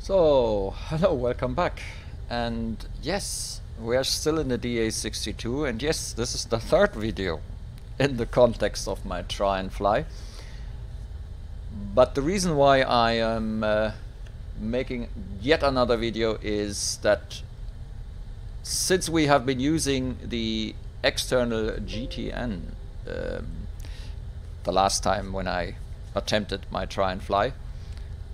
So, hello, welcome back. And yes, we are still in the DA-62, and yes, this is the third video in the context of my Try&Fly. But the reason why I am making yet another video is that since we have been using the external GTN the last time when I attempted my Try&Fly,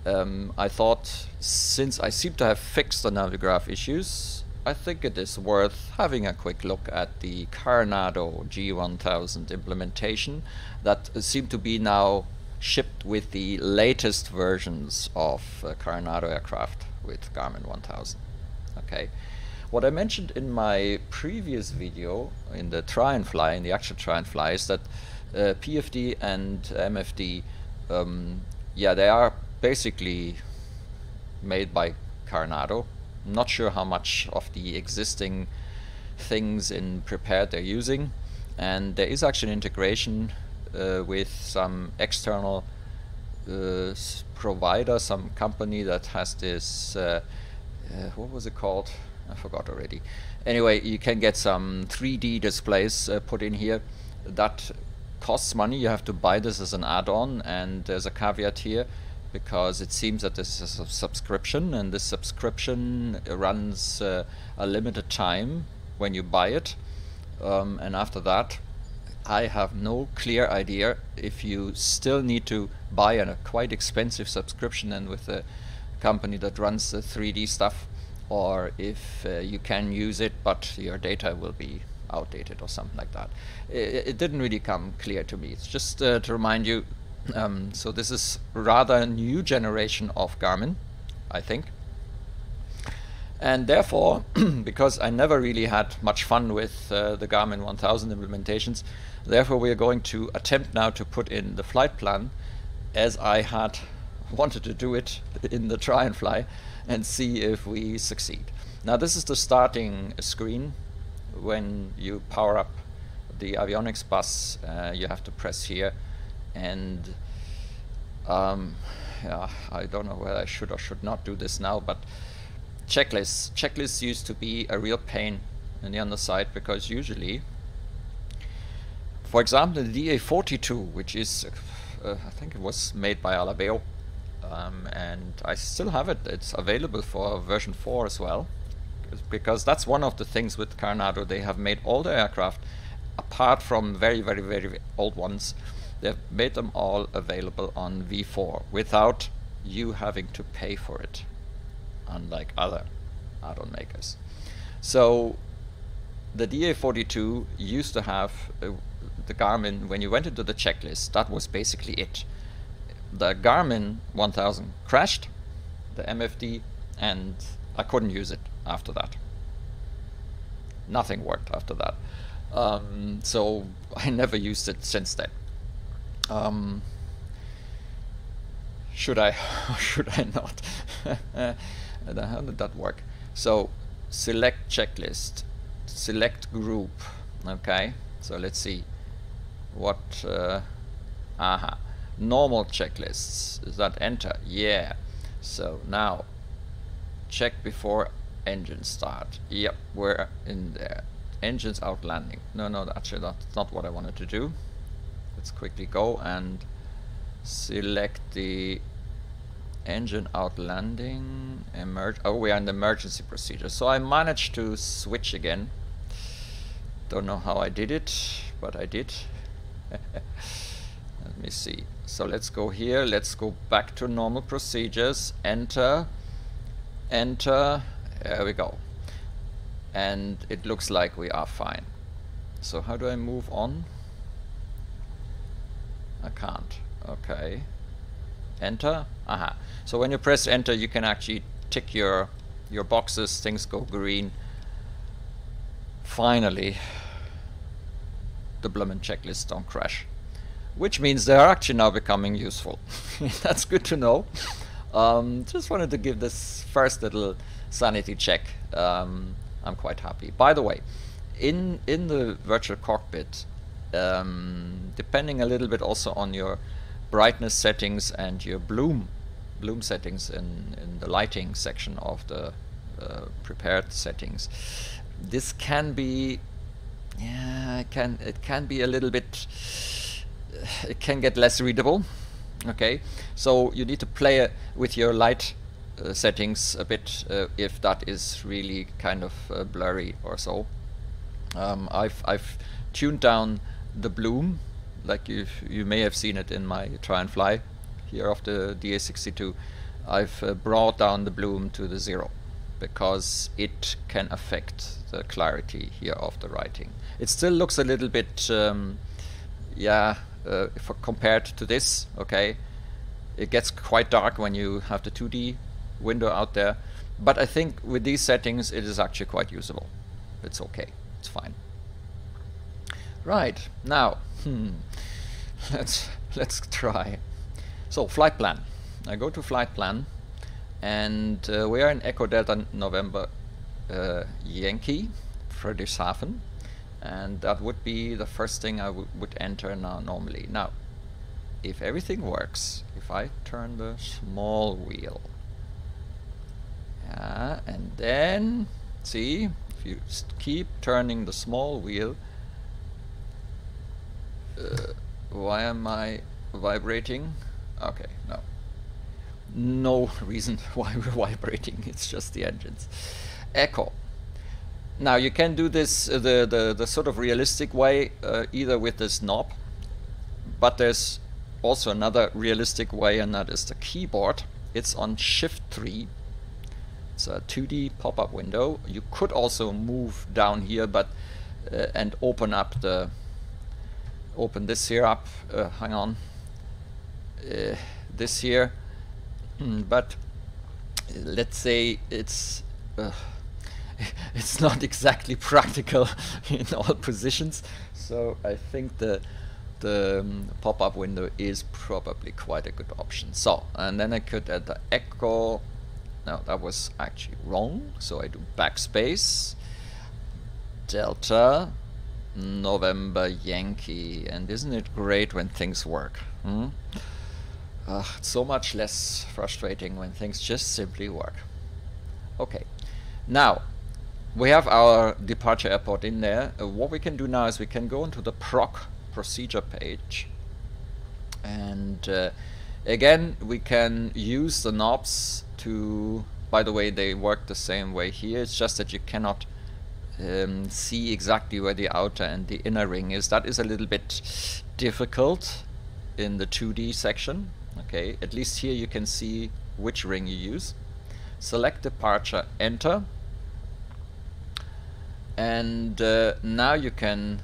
I thought, since I seem to have fixed the Navigraph issues, I think it is worth having a quick look at the Carenado G1000 implementation that seem to be now shipped with the latest versions of Carenado aircraft with Garmin 1000. Okay, what I mentioned in my previous video in the Try&Fly, in the actual Try&Fly, is that PFD and MFD, yeah, they are basically made by Carenado. Not sure how much of the existing things in prepared they're using, and there is actually integration with some external provider, some company that has this what was it called? I forgot already. Anyway, you can get some 3D displays put in here. That costs money. You have to buy this as an add-on, and there's a caveat here, because it seems that this is a subscription, and this subscription runs a limited time when you buy it, and after that I have no clear idea if you still need to buy a quite expensive subscription and with a company that runs the 3D stuff, or if you can use it but your data will be outdated or something like that. It didn't really come clear to me. It's just to remind you. So this is rather a new generation of Garmin, I think, and therefore because I never really had much fun with the Garmin 1000 implementations, therefore we are going to attempt now to put in the flight plan as I had wanted to do it in the Try&Fly, and see if we succeed. Now this is the starting screen. When you power up the avionics bus, you have to press here. And yeah, I don't know whether I should or should not do this now, but checklists used to be a real pain in the underside, because usually, for example, the DA-62, which is I think it was made by Alabeo, and I still have it. It's available for version 4 as well, because that's one of the things with Carenado. They have made all the aircraft, apart from very, very, very old ones, they've made them all available on V4 without you having to pay for it, unlike other add-on makers. So the DA-42 used to have the Garmin. When you went into the checklist, that was basically it. The Garmin 1000 crashed, the MFD, and I couldn't use it after that. Nothing worked after that. So I never used it since then. Should I or should I not? How did that work? So select checklist, select group. Okay, so let's see what normal checklists. Is that enter? Yeah. So now check before engine start. Yep, we're in there. Engines outlanding. No, actually that's not what I wanted to do. Let's quickly go and select the engine outlanding. Oh, we are in the emergency procedure. So I managed to switch again. Don't know how I did it, but I did. Let me see. So let's go here. Let's go back to normal procedures. Enter. Enter. There we go. And it looks like we are fine. So how do I move on? I can't. Okay. Enter. Aha. So when you press enter, you can actually tick your boxes. Things go green. Finally, the bloomin' checklists don't crash, which means they are actually now becoming useful. That's good to know. Just wanted to give this first little sanity check. I'm quite happy. By the way, in the virtual cockpit, depending a little bit also on your brightness settings and your bloom bloom settings in the lighting section of the prepared settings. This can be, yeah, it can be a little bit, it can get less readable. Okay, so you need to play with your light settings a bit if that is really kind of blurry or so. I've tuned down the bloom, like you may have seen it in my Try&Fly here of the DA-62. I've brought down the bloom to the 0 because it can affect the clarity here of the writing. It still looks a little bit, compared to this, okay, it gets quite dark when you have the 2D window out there, but I think with these settings it is actually quite usable. It's okay, it's fine. Right, now let's try. So flight plan. I go to flight plan, and we are in Echo Delta November Yankee, Friedrichshafen, and that would be the first thing I would enter now normally. Now, if everything works, if I turn the small wheel, and then see, if you keep turning the small wheel, why am I vibrating? Okay, no reason why we're vibrating, it's just the engines. Echo. Now you can do this the sort of realistic way, either with this knob, but there's also another realistic way, and that is the keyboard. It's on Shift 3. It's a 2D pop-up window. You could also move down here, but and open this here up. Hang on, this here. But let's say it's not exactly practical in all positions. So I think the pop-up window is probably quite a good option. So, and then I could add the echo. No, that was actually wrong. So I do backspace, Delta, November, Yankee. And isn't it great when things work? It's so much less frustrating when things just simply work. Okay, now we have our departure airport in there. What we can do now is we can go into the proc procedure page, and again we can use the knobs to, by the way, they work the same way here. It's just that you cannot see exactly where the outer and the inner ring is. That is a little bit difficult in the 2D section. Okay, at least here you can see which ring you use. Select departure, enter, and now you can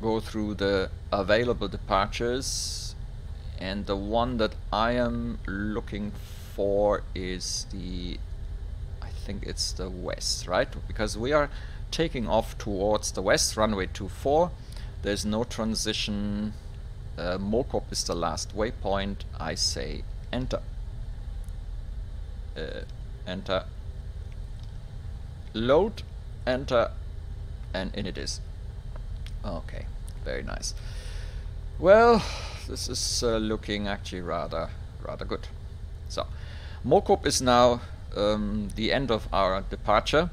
go through the available departures, and the one that I am looking for is the, I think it's the west, right? Because we are taking off towards the west, runway 24. There's no transition. Mokop is the last waypoint. I say enter. Enter. Load. Enter. And in it is. Okay, very nice. Well, this is looking actually rather good. So, Mokop is now the end of our departure.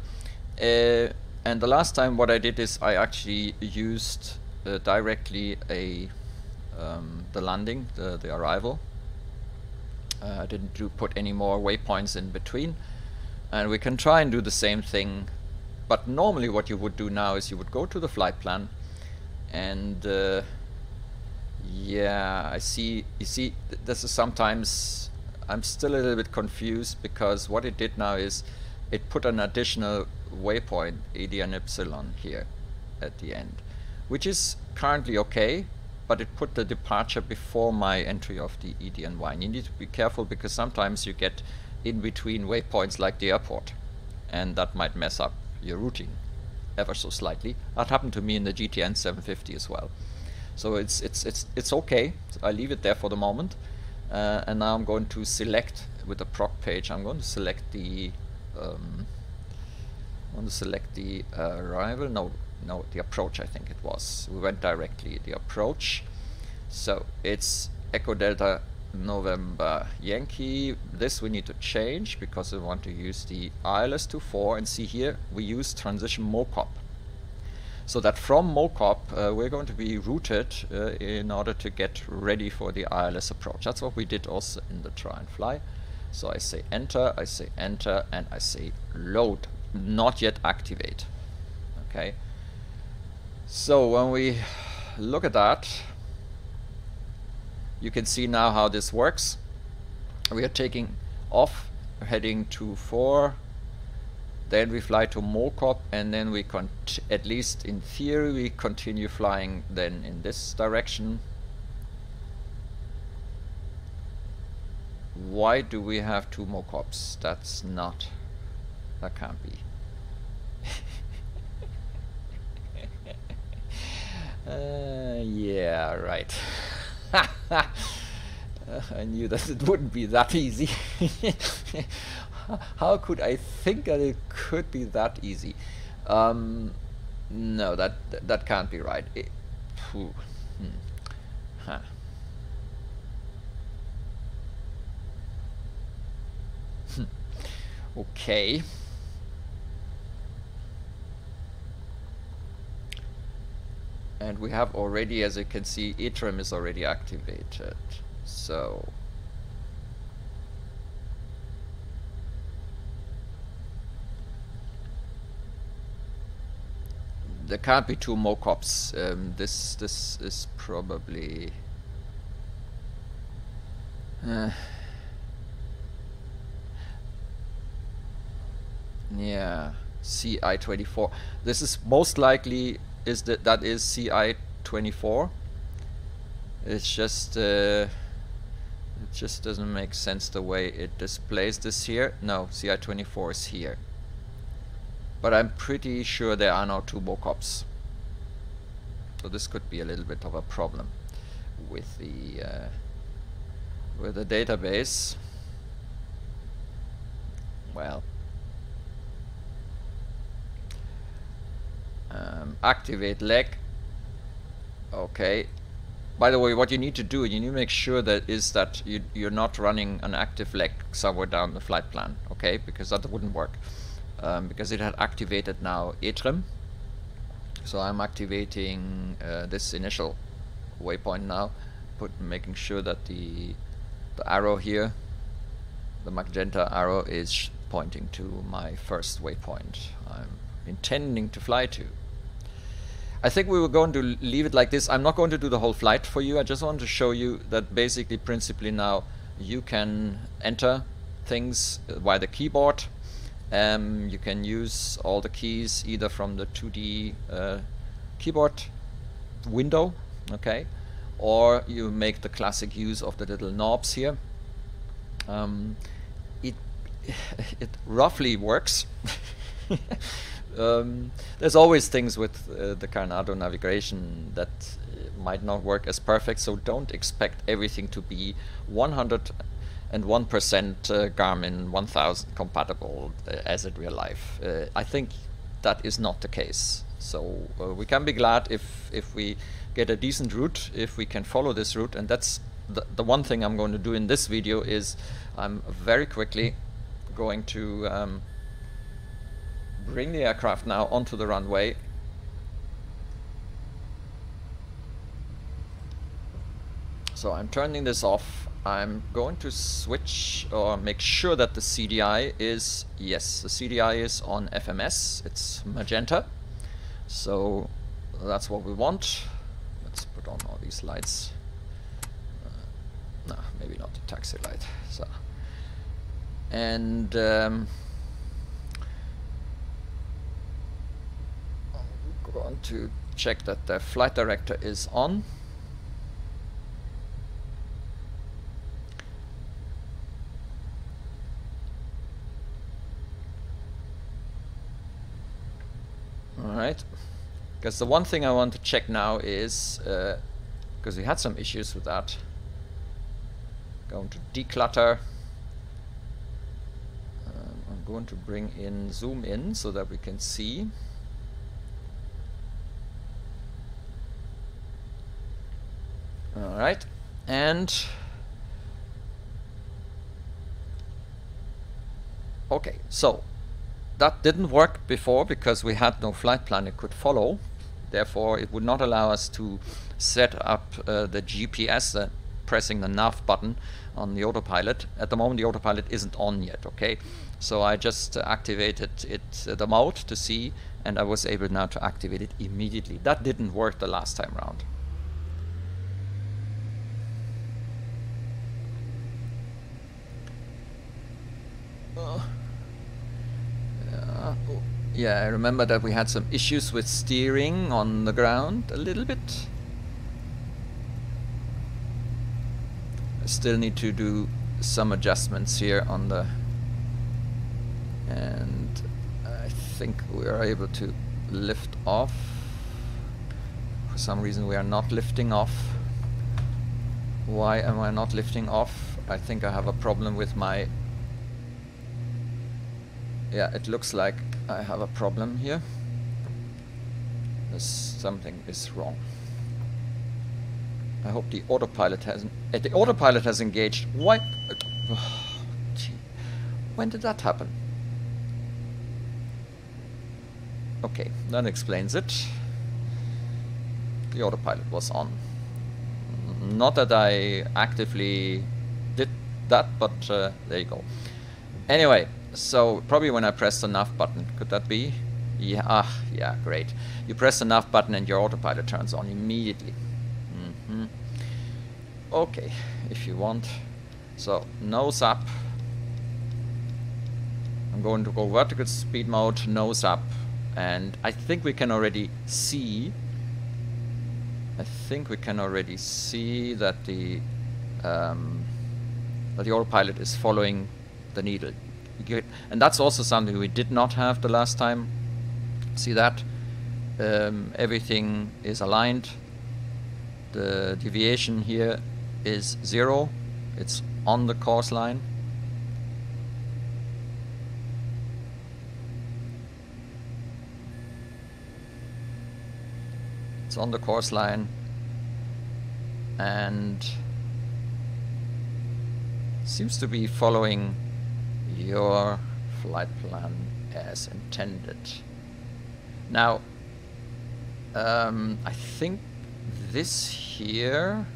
And the last time what I did is I actually used directly the landing, the arrival. I didn't put any more waypoints in between, and we can try and do the same thing. But normally what you would do now is you would go to the flight plan, and yeah, I see. You see, this is sometimes I'm still a little bit confused, because what it did now is it put an additional waypoint, EDNY, here at the end, which is currently okay, but it put the departure before my entry of the EDNY. And you need to be careful, because sometimes you get in between waypoints like the airport, and that might mess up your routing ever so slightly. That happened to me in the GTN 750 as well. So it's okay. I leave it there for the moment, and now I'm going to select with the proc page. I'm going to select the arrival. No, the approach. I think it was. We went directly the approach. So it's Echo Delta November Yankee. This we need to change because we want to use the ILS24, and see here we use transition MOCOP. So that from MOCOP we're going to be routed in order to get ready for the ILS approach. That's what we did also in the Try&Fly. So I say enter, and I say load, not yet activate. Okay. So when we look at that, you can see now how this works. We are taking off, heading to 4, then we fly to MOCOP, and then we at least in theory we continue flying then in this direction. Why do we have 2 MOCOPs? That can't be. Yeah, right. I knew that it wouldn't be that easy. How could I think that it could be that easy? No, that can't be right. Huh. Okay. And we have already, as you can see, EDDM is already activated. So there can't be 2 MOCOPs. This is probably yeah, CI24. This is most likely that is CI24. It's just it just doesn't make sense the way it displays this here. No, CI24 is here. But I'm pretty sure there are now 2 MOCOPs. So this could be a little bit of a problem with the database. Well, activate leg. Okay. By the way, what you need to do, you need to make sure that you're not running an active leg somewhere down the flight plan. Okay, because that wouldn't work. Because it had activated now EDDM. So I'm activating this initial waypoint now, making sure that the arrow here, the magenta arrow, is pointing to my first waypoint I'm intending to fly to. I think we were going to leave it like this. I'm not going to do the whole flight for you. I just want to show you that basically, principally now, you can enter things via the keyboard. You can use all the keys either from the 2D keyboard window, okay, or you make the classic use of the little knobs here. It roughly works. There's always things with the Carenado navigation that might not work as perfect, so don't expect everything to be 101% Garmin 1000 compatible as in real life. I think that is not the case. So we can be glad if we get a decent route, if we can follow this route, and that's the one thing I'm going to do in this video. Is I'm very quickly going to bring the aircraft now onto the runway. So I'm turning this off. I'm going to switch or make sure that the CDI is, yes, the CDI is on FMS. It's magenta. So that's what we want. Let's put on all these lights. No, maybe not the taxi light. So, and I'm going to check that the flight director is on. Alright, because the one thing I want to check now is, because we had some issues with that, going to declutter. I'm going to bring in, zoom in so that we can see. Alright, And okay, so that didn't work before because we had no flight plan it could follow. Therefore, it would not allow us to set up the GPS, pressing the nav button on the autopilot. At the moment, the autopilot isn't on yet, okay? So I just activated the mode to see, and I was able now to activate it immediately. That didn't work the last time round. Yeah, I remember that we had some issues with steering on the ground a little bit. I still need to do some adjustments here on the, and I think we are able to lift off. For some reason we are not lifting off. Why am I not lifting off? I think I have a problem with my, yeah, it looks like I have a problem here. Something is wrong. I hope the autopilot hasn't. The autopilot has engaged. Why? Oh, when did that happen? Okay, that explains it. The autopilot was on. Not that I actively did that, but there you go. Anyway. So probably when I press the nav button, could that be? Yeah, yeah, great. You press the nav button and your autopilot turns on immediately. Okay, if you want. So nose up. I'm going to go vertical speed mode, nose up, and I think we can already see. I think we can already see that the autopilot is following the needle. And that's also something we did not have the last time. See that? Everything is aligned. The deviation here is 0. It's on the course line. It's on the course line. And seems to be following your flight plan as intended. Now, I think this here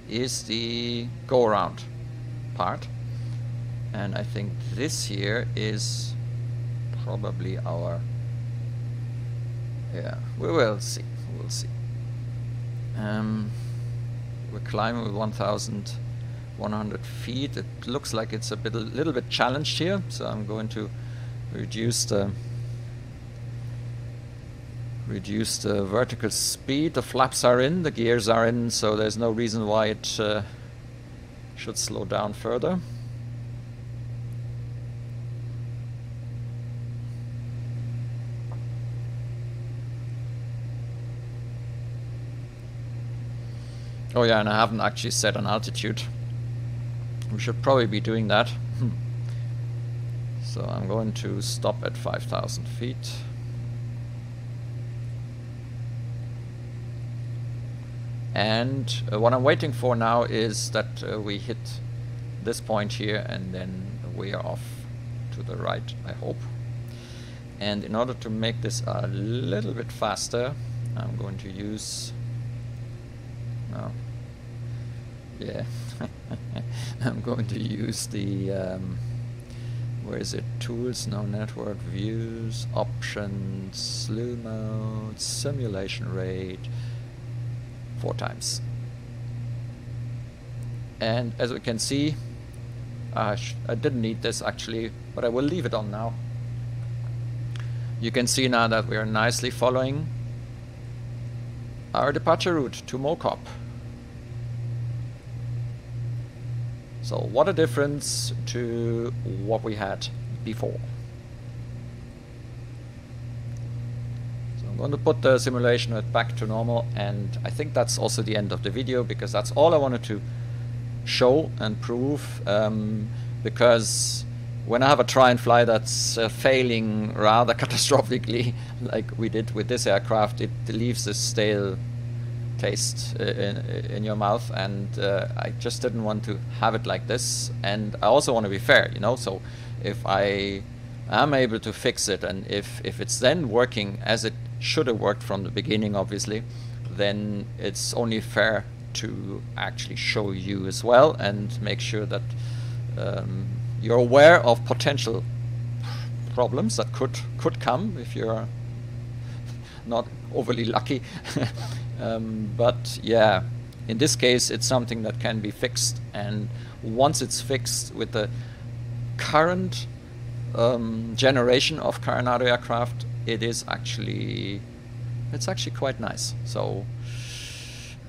is the go-around part, and I think this here is probably our, yeah, we will see, we'll see. We're climbing with 1,100 feet. It looks like it's a little bit challenged here, so I'm going to reduce the vertical speed. The flaps are in, the gears are in, so there's no reason why it should slow down further. Oh yeah, and I haven't actually set an altitude. We should probably be doing that. So I'm going to stop at 5,000 feet. And what I'm waiting for now is that we hit this point here and then we are off to the right, I hope. And in order to make this a little bit faster, I'm going to use... No. Yeah. I'm going to use the... where is it? Tools, no, network, views, options, slew mode, simulation rate, 4 times. And as we can see, I didn't need this actually, but I will leave it on now. You can see now that we are nicely following our departure route to Mokop. So what a difference to what we had before. So I'm going to put the simulation rate back to normal, and I think that's also the end of the video, because that's all I wanted to show and prove, because when I have a try-and-fly that's failing rather catastrophically, like we did with this aircraft, it leaves a stale taste in your mouth, and I just didn't want to have it like this. And I also want to be fair, you know, so if I am able to fix it, and if it's then working as it should have worked from the beginning, obviously, then it's only fair to actually show you as well and make sure that you're aware of potential problems that could come if you're not overly lucky. But yeah, in this case it's something that can be fixed, and once it's fixed with the current generation of Carenado aircraft, it's actually quite nice. So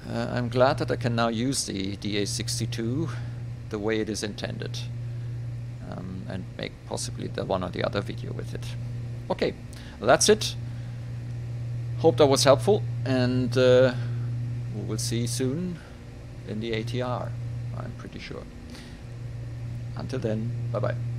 I'm glad that I can now use the DA-62 the way it is intended, and make possibly the one or the other video with it. Okay, that's it. Hope that was helpful, and we will see you soon in the ATR, I'm pretty sure. Until then, bye bye.